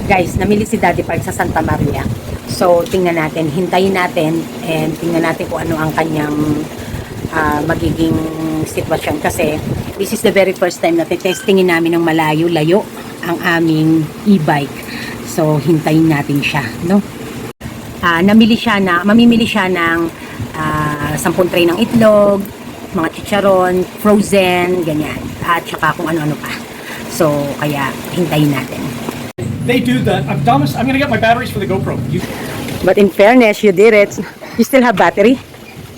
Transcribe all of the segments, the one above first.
Guys, namili si Daddy Park sa Santa Maria. So, tingnan natin, hintayin natin, and tingnan natin kung ano ang kanyang magiging sitwasyon. Kasi, this is the very first time na testingin namin ng malayo-layo ang aming e-bike. So, hintayin natin siya, no? Mamimili siya ng 10 tray ng itlog, mga chicharon, frozen, ganyan. At saka kung ano-ano pa. So, kaya hintayin natin. They do that. I'm gonna get my batteries for the GoPro. But in fairness, you did it. You still have battery?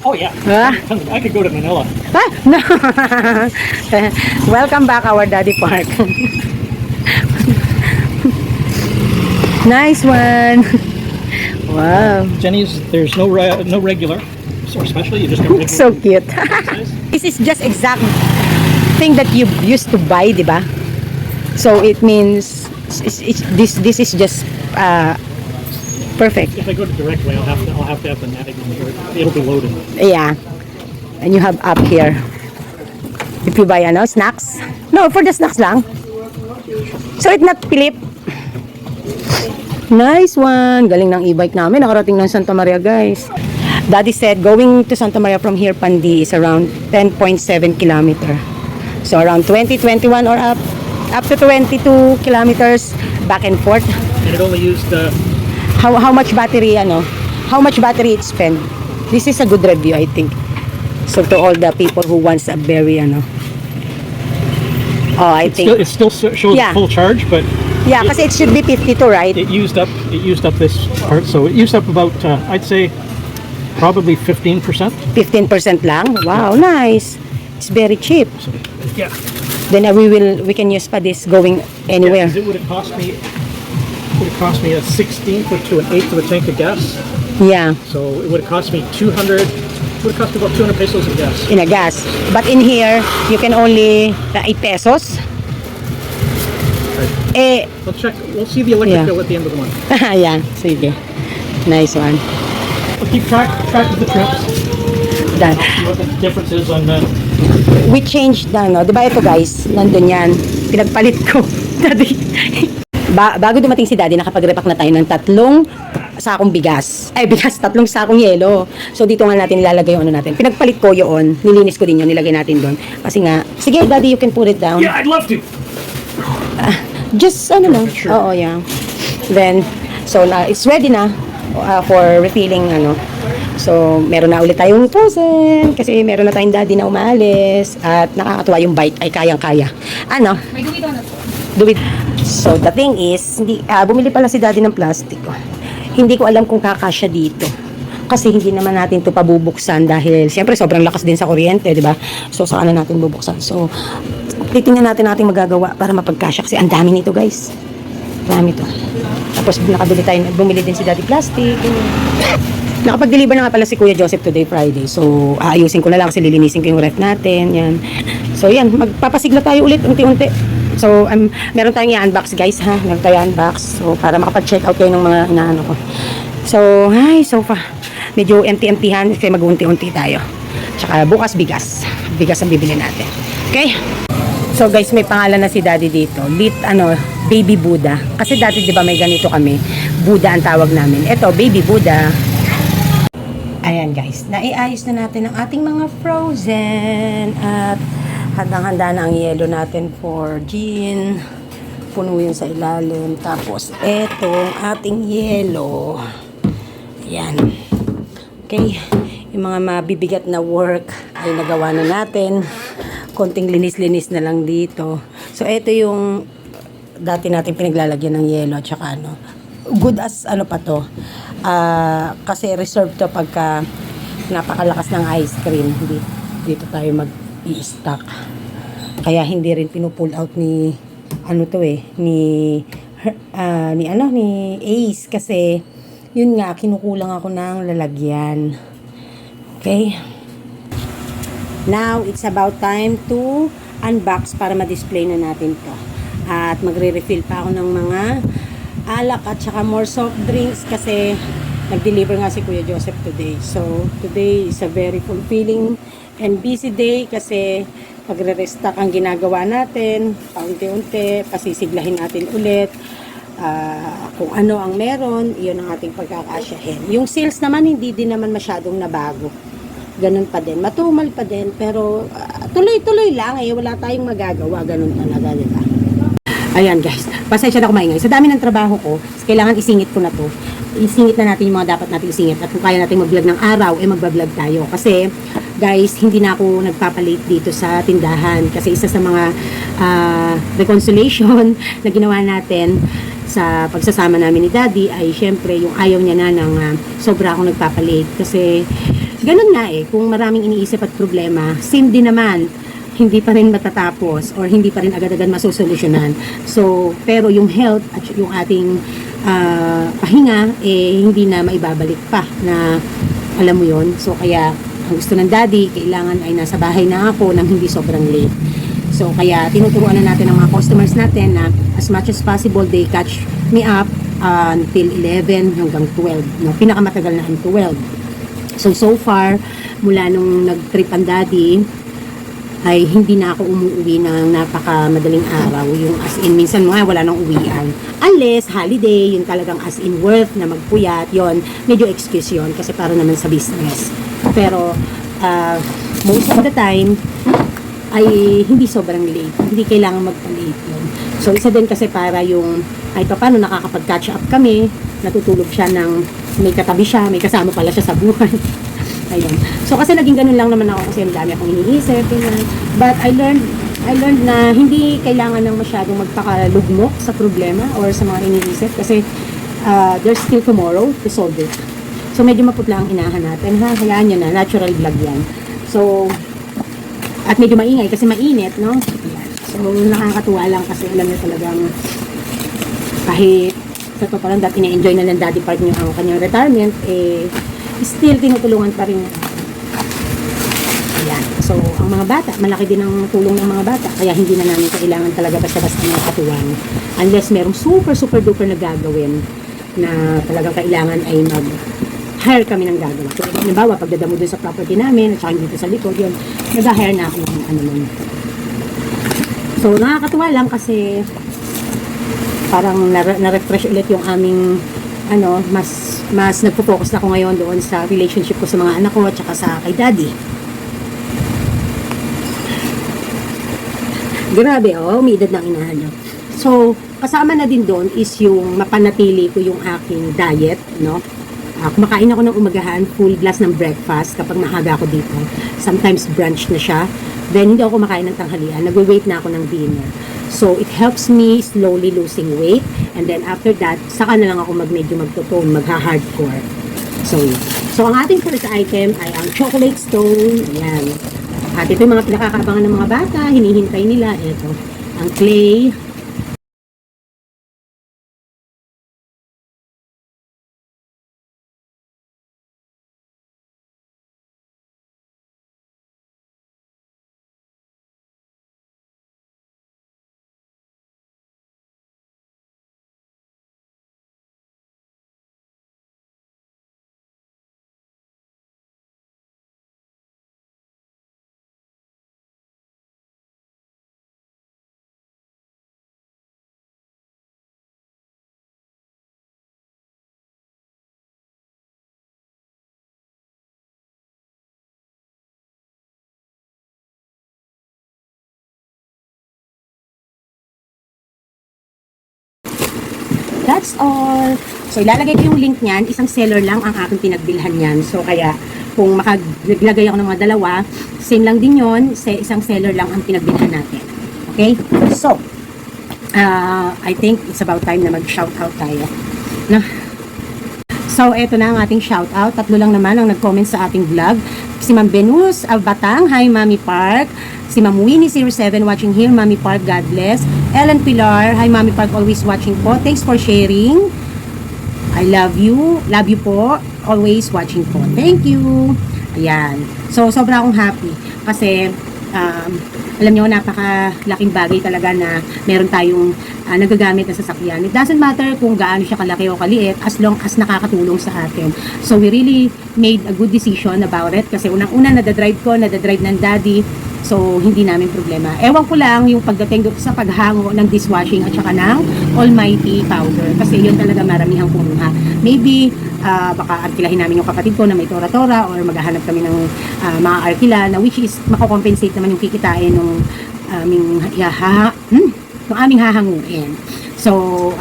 Oh yeah. Huh? I could go to Manila. No. Welcome back, our Daddy Park. Nice one. Wow. Jenny's, there's no regular or special. You just get regular. So cute. This is just exact thing that you used to buy, di ba? So it means this is just perfect. If I go to direct way, I'll have to have the netting on here. It'll be loaded. Yeah. And you have up here. If you buy snacks. No, for the snacks lang. So it not Philip. Nice one. Galing ng e-bike namin. Nakarating ng Santa Maria, guys. Daddy said going to Santa Maria from here, Pandi, is around 10.7 kilometer. So around 21 or up to 22 kilometers back and forth. And it only used how much battery how much battery it spend. This is a good review, I think. So to all the people who wants a very I think it still shows Yeah. full charge, but yeah, kasi it should be 52, right? it used up this part. So it used up about I'd say probably 15%. 15% lang. Wow, nice. It's very cheap. So, yeah. Then we can use pa this going anywhere. Yeah, it would have cost me a 16th to an 8th of a tank of gas. Yeah, So it would have cost me 200. It would have cost me about 200 pesos of gas. in a gas. But in here, you can only 8 pesos. Eh, Let's check. We'll see the electric Yeah. bill at the end of the month. yeah, sige. Nice one. We'll keep track of the trips. Done. See what the difference is on the. We changed di ba ito guys, nandun yan, pinagpalit ko. Daddy, bago dumating si Daddy, nakapag-repack na tayo ng 3 sakong bigas. 3 sakong yelo. So dito nga natin ilalagay yung natin. Pinagpalit ko yun, nilinis ko din yun, nilagay natin doon. Kasi nga, sige Daddy, you can put it down. Yeah, I'd love to. Just lang. Sure. Oo, yeah. Then, so it's ready na for refilling So, meron na ulit tayong frozen kasi meron na tayong Daddy na umalis at nakakatuwa yung bike ay kayang-kaya. May gawin na to. Duwid. So, the thing is, bumili pala si Daddy ng plastic. Hindi ko alam kung kakasya dito. Kasi hindi naman natin to pabubuksan dahil siyempre sobrang lakas din sa kuryente, di ba? So, saka na natin bubuksan. So, titingnan natin magagawa para mapagkasya kasi ang dami nito, guys. Dami to. Tapos, bumili din si Daddy plastic. Nakapag-deliver na nga pala si Kuya Joseph today, Friday. So, aayusin ko na lang kasi lilinisin ko yung ref natin. Yan. So, yan. Magpapasigla tayo ulit unti-unti. So, meron tayong i-unbox, guys, ha? Meron tayong i-unbox. So, para makapag-check out kayo ng mga inaano ko. So, so far. Medyo empty-emptyhan kasi mag-unti-unti tayo. Tsaka bukas bigas. Bigas ang bibili natin. Okay? So, guys, may pangalan na si Daddy dito. Baby Buddha. Kasi dati, di ba, may ganito kami. Buddha ang tawag namin. Ito, Baby Buddha. Ayan guys, naiayos na natin ang ating mga frozen at handang-handa na ang yelo natin for gin. Puno yun sa ilalim. Tapos etong ating yelo. Ayan. Okay, yung mga mabibigat na work ay nagawa na natin. Konting linis-linis na lang dito. So eto yung dati natin pinaglalagyan ng yelo at saka good as pa to. Kasi reserved to pagka napakalakas ng ice cream. Dito tayo mag-i-stock. Kaya hindi rin pinupull out ni ni Ace kasi yun nga kinukulang ako ng lalagyan. Okay? Now it's about time to unbox para ma-display na natin to. At magre-refill pa ako ng mga alak at saka more soft drinks kasi nag-deliver nga si Kuya Joseph today. So, today is a very fulfilling and busy day kasi pagre-restock ang ginagawa natin, paunti-unti, pasisiglahin natin ulit Kung ano ang meron, yun ang ating pagkakasyahin. Yung sales naman, hindi din naman masyadong nabago. Ganun pa din. Matumal pa din, pero tuloy-tuloy lang eh. Wala tayong magagawa. Ganun talaga, di ba? Ayan guys, pasensya na ako maingay. Sa dami ng trabaho ko, kailangan isingit ko na to. Isingit na natin yung mga dapat natin isingit. At kung kaya natin mag-vlog ng araw, mag-vlog tayo. Kasi, guys, hindi na ako nagpapalate dito sa tindahan. Kasi isa sa mga reconciliation na ginawa natin sa pagsasama namin ni Daddy ay syempre yung ayaw niya na ng sobra akong nagpapalate. Kasi, ganun nga eh. Kung maraming iniisip at problema, same din naman, hindi pa rin matatapos or hindi pa rin agad-agad masusolusyonan. So, pero yung health at yung ating pahinga, eh, hindi na maibabalik pa na alam mo yon. So, kaya ang gusto ng Daddy, kailangan ay nasa bahay na ako nang hindi sobrang late. So, kaya tinuturuan na natin ang mga customers natin na as much as possible, they catch me up until 11 hanggang 12. No? Pinakamatagal na ang 12. So far, mula nung nag-trip ang Daddy, ay hindi na ako umuwi ng napakamadaling araw. Yung as in, minsan nga wala nang uwian. Unless, holiday, yung talagang as in worth na magpuyat, yon medyo excuse yon kasi para naman sa business. Pero, most of the time, ay hindi sobrang late. Hindi kailangan magpa-late yun. So, isa din kasi para yung, ay paano nakakapag-catch up kami, natutulog siya ng may katabi siya, may kasama pala siya sa buhay. Ayun. So, kasi naging ganun lang naman ako kasi ang dami akong iniisip. Yun. But I learned na hindi kailangan ng masyadong magpakalugmok sa problema or sa mga iniisip kasi there's still tomorrow to solve it. So, medyo maputla ang inahan natin. Hayaan nyo na. Natural vlog yan. So, at medyo maingay kasi mainit, no? Ayan. So, nakakatuwa lang kasi alam nyo talagang kahit sa totoo lang dahil ina-enjoy na ng Daddy part nyo ang kanyang retirement, eh, still tinutulungan pa rin. Ayan. So, ang mga bata, malaki din ang tulong ng mga bata. Kaya hindi na namin kailangan talaga basta-basta ng katuwang. Unless merong super duper na gagawin na talagang kailangan ay mag-hire kami ng gagawa. So, halimbawa, pagdadamo dun sa property namin, at saka dito sa likod, yun, nag-hire na ako ng ano nun. So, nakakatuwa lang kasi parang na-refresh ulit yung aming mas nagpo-focus na ako ngayon doon sa relationship ko sa mga anak ko at saka sa kay Daddy. Grabe, umiidad ng inahan nyo. So, kasama na din doon is yung mapanatili ko yung aking diet, no? Kumakain ako ng umagahan, full glass ng breakfast kapag maaga ako dito. Sometimes brunch na siya. Then, hindi ako kumakain ng tanghalian. Nagwe-wait na ako ng dinner. So, it helps me slowly losing weight. And then, after that, saka na lang ako medyo magtutone, magha-hardcore. So, yun. So, ang ating first item ay ang chocolate stone. Ayan. At ito yung mga pinakakaabangan ng mga bata. Hinihintay nila. Ito. Ang clay. That's all. So, ilalagay ko yung link niyan. Isang seller lang ang aking pinagbilhan niyan. So, kaya, kung naglagay ako ng mga dalawa, same lang din yon. Isang seller lang ang pinagbilhan natin. Okay? So, I think it's about time na mag-shoutout tayo. No? So, eto na ang ating shoutout. Tatlo lang naman ang nag-comment sa ating vlog. Si Ma'am Venus of Batang. Hi, Mami Park. Si Ma'am Winnie07 watching here. Mami Park, God bless. Ellen Pilar. Hi, Mami Park. Always watching po. Thanks for sharing. I love you. Love you po. Always watching po. Thank you. Ayan. So, sobrang akong happy. Kasi, alam nyo, napakalaking bagay talaga na meron tayong nagagamit na sasakyan. It doesn't matter kung gaano siya kalaki o kaliit as long as nakakatulong sa atin. So, we really made a good decision about it. Kasi unang-una, nadadrive ko, nadadrive ng Daddy. So, hindi namin problema. Ewan ko lang yung pagdating doon sa paghango ng dishwashing at saka ng almighty powder. Kasi yun talaga maramihang kumuha. Maybe, baka arkilahin namin yung kapatid ko na may tora-tora or maghahanap kami ng mga arkila na which is mako-compensate naman yung kikitain ng aming hahanguin. So,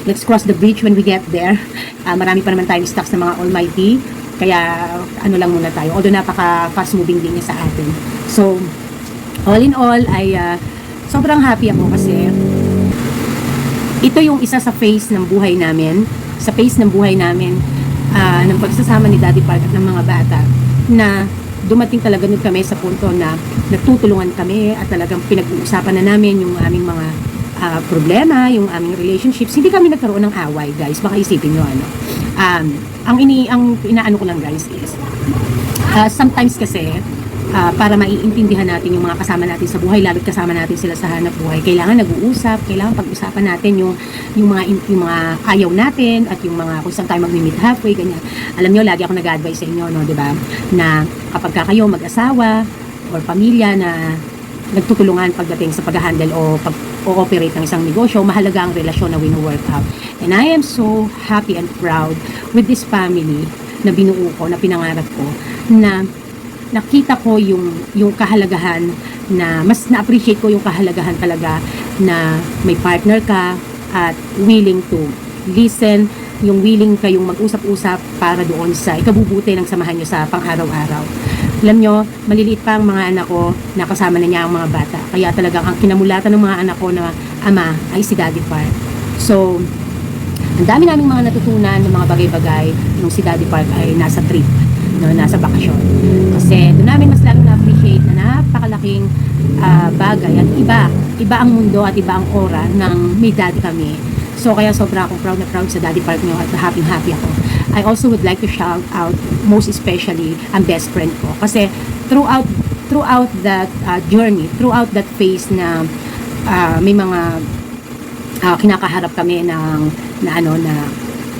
let's cross the bridge when we get there. Marami pa naman tayong stocks ng mga almighty. Kaya, ano lang muna tayo. Although napaka fast moving din niya sa atin. So, all in all, ay sobrang happy ako kasi ito yung isa sa phase ng buhay namin. Sa phase ng buhay namin, ng pagsasama ni Daddy Park at ng mga bata, na dumating talaga nun kami sa punto na nagtutulungan kami at talagang pinag-uusapan na namin yung aming mga problema, yung aming relationships. Hindi kami nagkaroon ng away, guys. Baka isipin nyo, ano. Ang inaano ko lang, guys, is sometimes kasi para maiintindihan natin yung mga kasama natin sa buhay, lalo't kasama natin sila sa hanap buhay, kailangan nag-uusap, kailangan pag-usapan natin yung mga ayaw natin at yung mga kung saan tayo mag-meet halfway, ganyan. Alam nyo, lagi ako nag-advise sa inyo, no, di ba? Na kapag kayo mag-asawa or pamilya na nagtutulungan pagdating sa pag-handle o pag-ooperate ng isang negosyo, mahalaga ang relasyon na wino-work out. And I am so happy and proud with this family na binuo ko, na pinangarap ko, na nakita ko yung kahalagahan, na mas na-appreciate ko yung kahalagahan talaga na may partner ka at willing to listen, yung willing kayong mag-usap-usap para doon sa ikabubuti ng samahan nyo sa pang-araw-araw. Alam nyo, maliliit pa ang mga anak ko, nakasama na niya ang mga bata. Kaya talagang ang kinamulatan ng mga anak ko na ama ay si Daddy Park. So, ang dami naming mga natutunan ng mga bagay-bagay nung si Daddy Park ay nasa trip, no, nasa bakasyon. Kasi doon namin mas lalong na-appreciate na napakalaking bagay at iba ang mundo at iba ang aura ng may daddy kami. So kaya sobra akong proud na proud sa Daddy Park nyo at happy ako. I also would like to shout out most especially ang best friend ko. Kasi throughout that journey, throughout that phase na may mga kinakaharap kami na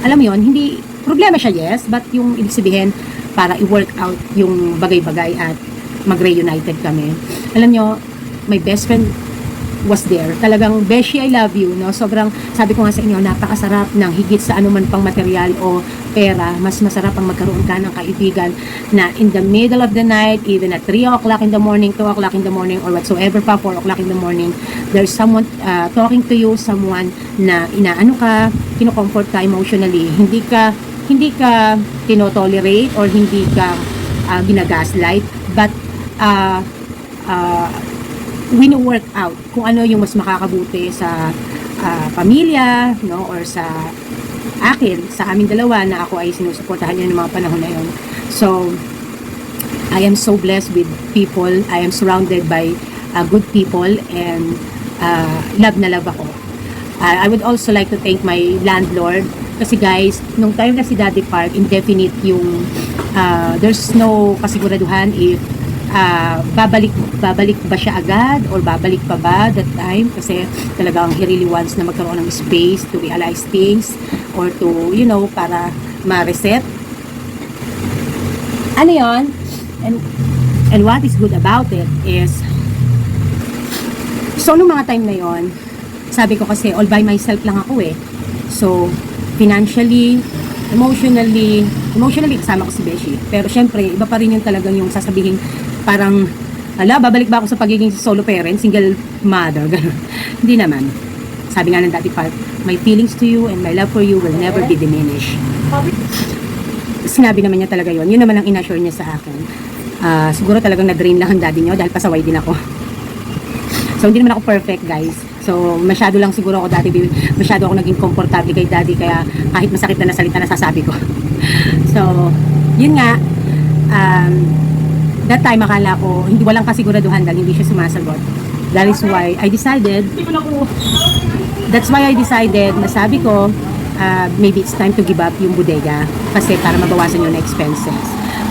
alam mo yun, hindi problema siya, yes, but yung ibig sabihin para i-work out yung bagay-bagay at mag-reunited kami. Alam nyo, my best friend was there. Talagang, Beshi, I love you, no? Sobrang, sabi ko nga sa inyo, napakasarap ng higit sa anuman pang material o pera. Mas masarap ang magkaroon ka ng kaibigan na in the middle of the night, even at 3 o'clock in the morning, 2 o'clock in the morning, or whatsoever pa, 4 o'clock in the morning, there's someone talking to you, someone na inaano ka, kinocomfort ka emotionally. Hindi ka tinotolerate or hindi ka ginagaslight, but wino-work out kung ano yung mas makakabuti sa pamilya, no, or sa akin, sa aming dalawa na ako ay sinusuportahan niya ng mga panahon na yun. So, I am so blessed with people. I am surrounded by good people and love na love ako. I would also like to thank my landlord kasi guys, nung time na si Daddy Park, indefinite yung there's no kasiguraduhan if babalik ba siya agad or babalik pa ba that time, kasi talagang he really wants na magkaroon ng space to realize things or to, you know, para ma-reset. Ano yun? And what is good about it is, so nung mga time na yon, sabi ko kasi all by myself lang ako eh. So financially, emotionally kasama ko si Beshi. Pero syempre, iba pa rin yung talagang yung sasabihin parang, babalik ba ako sa pagiging solo parent, single mother, gano'n. Hindi naman. Sabi nga ng Daddy Park, my feelings to you and my love for you will never be diminished. Sinabi naman niya talaga yun. Yun naman ang inassure niya sa akin. Siguro talagang na-drain lang ang daddy niyo dahil pasaway din ako. So, hindi naman ako perfect, guys. So, masyado lang siguro ako dati, masyado ako naging komportable kay daddy, kaya kahit masakit na salita nasasabi ko. So, yun nga, that time akala ko, walang kasiguraduhan dahil hindi siya sumasagot. That is why I decided, na sabi ko, maybe it's time to give up yung bodega kasi para mabawasan yung expenses.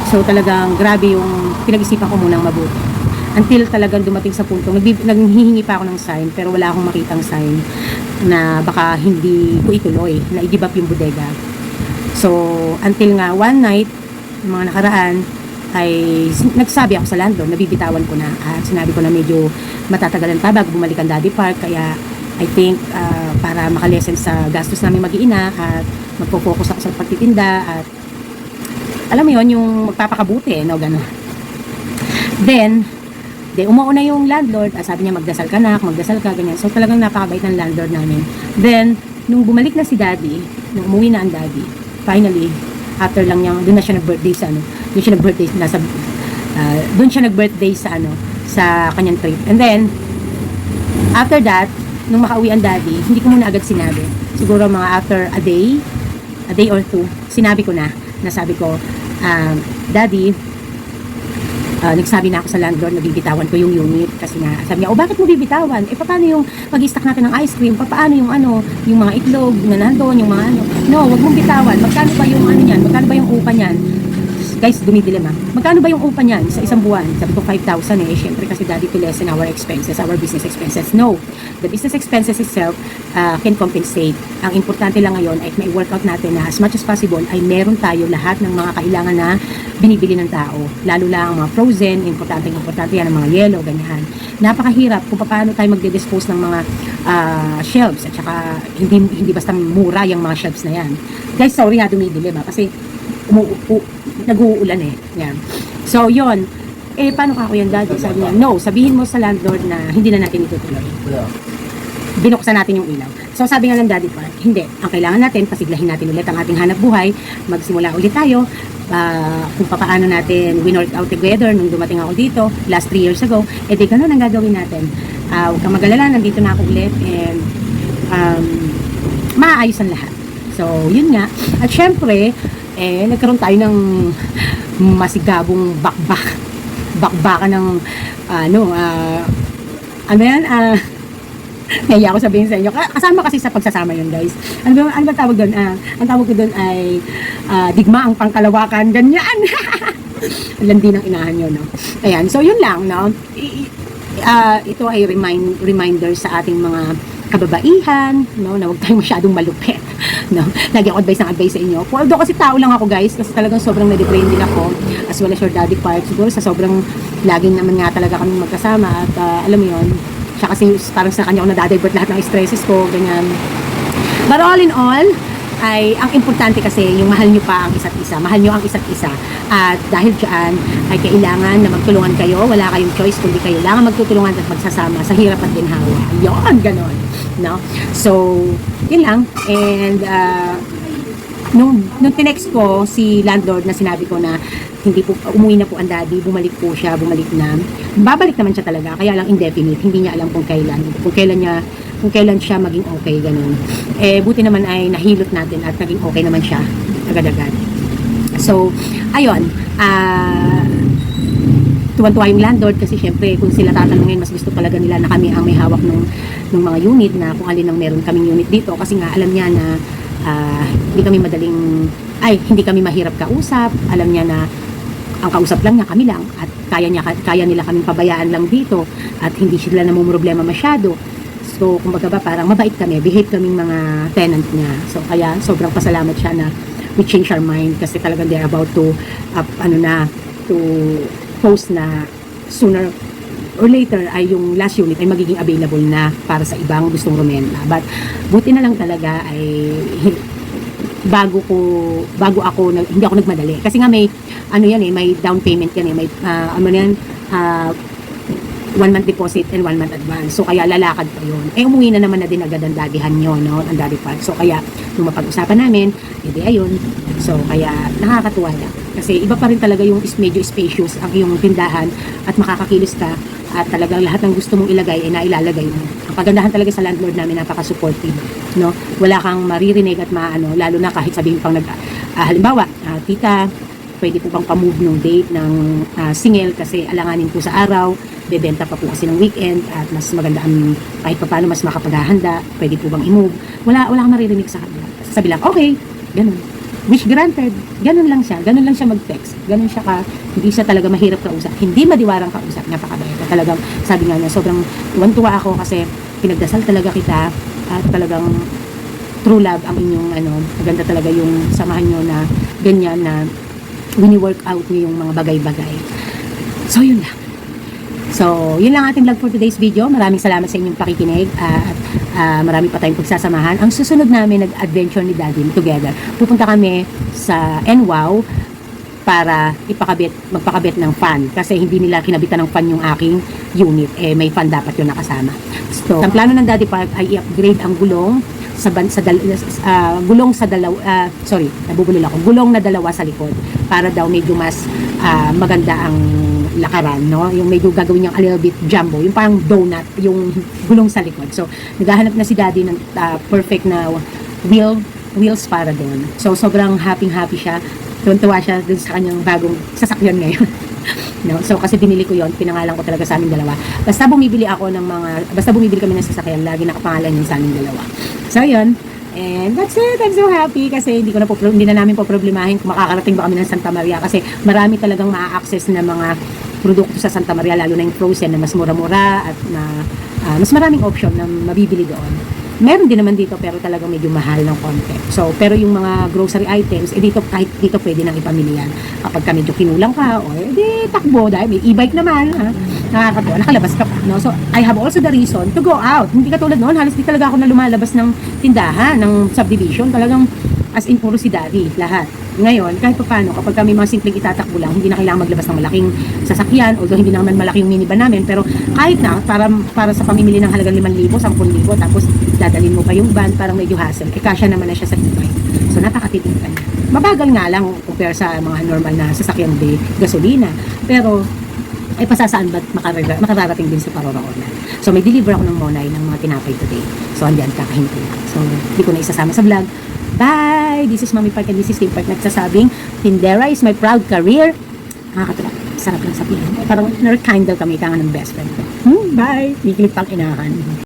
So, talagang grabe yung pinag-isipan ko munang mabuti. Until talagang dumating sa punto, naghihingi pa ako ng sign, pero wala akong makitang sign na baka hindi ko ituloy, na i-give up yung bodega. So, until nga one night, mga nakaraan, ay nagsabi ako sa landlord, nabibitawan ko na at sinabi ko na medyo matatagalan pa bago bumalik ang Daddy Park, kaya I think para makalesen sa gastos namin mag-iina at magpo-focus ako sa pagtitinda at alam mo yon yung magpapakabuti, no, gano'n. Then, umuuna yung landlord, sabi niya magdasal ka na, magdasal ka, ganyan. So talagang napakabait ng landlord namin. Then, nung bumalik na si Daddy, nung umuwi na ang Daddy, finally, after lang niya, doon na siya nag-birthday sa doon siya nag-birthday doon siya nag-birthday sa sa kanyang trip. And then, after that, nung makauwi ang Daddy, hindi ko muna agad sinabi. Siguro mga after a day or two, sinabi ko na sabi ko, Daddy, nagsabi na ako sa landlord na bibitawan ko yung unit kasi nga, sabi niya, bakit mo bibitawan? Paano yung mag-i-stock natin ng ice cream? Paano yung yung mga itlog na nandoon, yung mga No, wag mong bitawan. Magkano ba yung niyan? Magkano ba yung upa niyan? Guys, dumidilim Magkano ba yung upa niyan sa isang buwan? Sabi ko 5,000 Syempre kasi Daddy, to lessen our expenses, our business expenses. No, the business expenses itself can compensate. Ang importante lang ngayon ay may workout natin na as much as possible ay meron tayo lahat ng mga kailangan na binibili ng tao. Lalo lang ang mga frozen, importante yan, ang mga yellow, ganyan. Napakahirap kung paano tayo magde-dispose ng mga shelves at saka hindi basta mura yung mga shelves na yan. Guys, sorry dumidilim kasi nag-uulan yan. So, yon. Paano ka ako yan, Daddy? Sabi niya, no, sabihin mo sa landlord na hindi na natin itutuloy. Binuksan natin yung ilaw. So, sabi nga ng Daddy Park, hindi. Ang kailangan natin, pasiglahin natin ulit ang ating hanap buhay, magsimula ulit tayo, kung paano natin we-work out together nung dumating ako dito, last 3 years ago, di ganun ang gagawin natin. Huwag kang magalala, nandito na ako ulit, and maayos ang lahat. So, yun nga. At syempre, nagkaroon tayo ng masigabong bakbakan ng naiya ako sabihin sa inyo. Kasama kasi sa pagsasama yun, guys. Ano ba tawag doon? Ang tawag ko doon ay digmaang pangkalawakan, ganyan. Landi ng inahan nyo, no? Ayan, so yun lang, no? Ito ay reminder sa ating mga kababaihan, no? Na huwag tayong masyadong malupit. No, lagi ako advice sa inyo. Although kasi tao lang ako, guys, kasi talagang sobrang na-detrain din ako, as well as your Daddy Park. Siguro sa sobrang laging naman nga talaga kami magkasama at alam mo yun, siya kasi parang sa kanya ako nadadivert lahat ng stresses ko, ganyan. But all in all, ay ang importante kasi yung mahal nyo pa ang isa't isa, mahal nyo ang isa't isa, at dahil dyan ay kailangan na magtulungan kayo, wala kayong choice kundi kayo lang magtutulungan at magsasama sa hirap at ginhawa. Yun, ganon, no? So, yun lang. And nung tinext ko si landlord na sinabi ko na hindi po, umuwi na po ang Daddy, bumalik na, babalik naman siya talaga, kaya lang indefinite, hindi niya alam kung kailan siya maging okay, ganun. Buti naman ay nahilot natin at naging okay naman siya agad-agad. So, ayun, tuwan-tuwa yung landlord kasi syempre kung sila tatanungin, mas gusto talaga nila na kami ang may hawak ng mga unit, na kung alin ang meron kaming unit dito, kasi nga alam niya na hindi kami mahirap kausap, alam niya na ang kausap lang niya kami lang, at kaya nila kaming pabayaan lang dito at hindi sila namumroblema masyado. So, kumbaga ba, parang mabait kami, behave kaming mga tenant niya. So, kaya sobrang pasalamat siya na we change our mind kasi talagang they're about to to post na sooner or later ay yung last unit ay magiging available na para sa ibang gustong rumenta. But buti na lang talaga ay bago ako hindi ako nagmadali kasi nga may may down payment yan may 1 month deposit and 1 month advance. So, kaya lalakad pa yun. Umuwi na naman na din agad ang dadihan nyo, no? Ang Daddy Park. So, kaya, nung mapag-usapan namin, ayun. So, kaya, nakakatuwa lang. Kasi, iba pa rin talaga yung medyo spacious ang iyong tindahan at makakakilos ka at talagang lahat ng gusto mong ilagay ay nailalagay mo. Ang kagandahan talaga sa landlord namin, napaka-supportive, no? Wala kang maririnig at lalo na kahit sabihin pang halimbawa, tita, pwede po bang pa-move ng date ng singil kasi alanganin po sa araw, bebenta pa po kasi ng weekend at mas maganda kahit pa paano mas makapaghahanda, pwede po bang i-move. Wala kang maririnig sa kabila. Sabi lang, okay, ganun. Wish granted. Ganun lang siya mag-text. Ganun siya hindi siya talaga mahirap kausap. Hindi madiwarang kausap. Napakabait. Talagang, sabi nga niya, sobrang tuwan-tuwa ako kasi pinagdasal talaga kita at talagang true love ang inyong maganda talaga yung samahan nyo na ganyan na wini-work out niyo yung mga bagay-bagay. So, yun lang. So, yun lang ating vlog for today's video. Maraming salamat sa inyong pakikinig at marami pa tayong pagsasamahan. Ang susunod namin nag-adventure ni Daddy together. Pupunta kami sa NWOW para magpakabit ng fan kasi hindi nila kinabitan ng fan yung aking unit. May fan dapat yun nakasama. So, ang plano ng Daddy Park ay i-upgrade ang gulong gulong na dalawa sa likod para daw medyo mas maganda ang lakaran, no? Yung medyo gagawin niyang a little bit jumbo, yung parang donut, yung gulong sa likod. So, naghahanap na si Daddy ng perfect na wheels para doon. So, sobrang happy siya. Tuwan-tuwa siya dun sa kanyang bagong sasakyan ngayon. No? So, kasi binili ko yon, pinangalan ko talaga sa aming dalawa. Basta bumibili kami ng sasakyan, lagi nakapangalan yun sa aming dalawa. So, yun. And that's it. I'm so happy kasi hindi na namin poproblemahin kung makakarating ba kami ng Santa Maria kasi marami talagang maa-access na mga produkto sa Santa Maria, lalo na yung frozen na mas mura-mura at mas maraming option na mabibili doon. Meron din naman dito pero talagang medyo mahal ng konti. So, pero yung mga grocery items, kahit dito pwede nang ipamili yan. Kapag ka medyo kinulang ka, o takbo dahil may e-bike naman, nakakatawa, nakalabas ka pa. No? So, I have also the reason to go out. Hindi katulad noon, halos di talaga ako na lumalabas ng tindahan, ng subdivision. Talagang as in puro si Daddy, lahat. Ngayon, kahit pa paano, kapag kami mga simpleng itatakbo lang, hindi na kailangan maglabas ng malaking sasakyan, although hindi naman malaki yung minivan namin, pero kahit na, para sa pamimili ng halagang 5,000, 10,000, tapos dadalhin mo pa yung van, parang medyo hassle. Kasya naman na siya sa e-bike. So, napakatipid ka na. Mabagal nga lang compare sa mga normal na sasakyan de gasolina. Pero, pasasaan ba't makararating din sa Paroroonan. So, may deliver ako ng Monay ng mga tinapay today. So, andyan, kakahinto lang. So, hindi ko na isasama sa vlog. Bye! This is Mommy Park and this is Tim Park nagsasabing, Tindera is my proud career. Nakakatawa. Sarap lang sabihin. Parang nerd-kindle kami, kanga ng best friend ko. Bye! Ikilip pang inahan.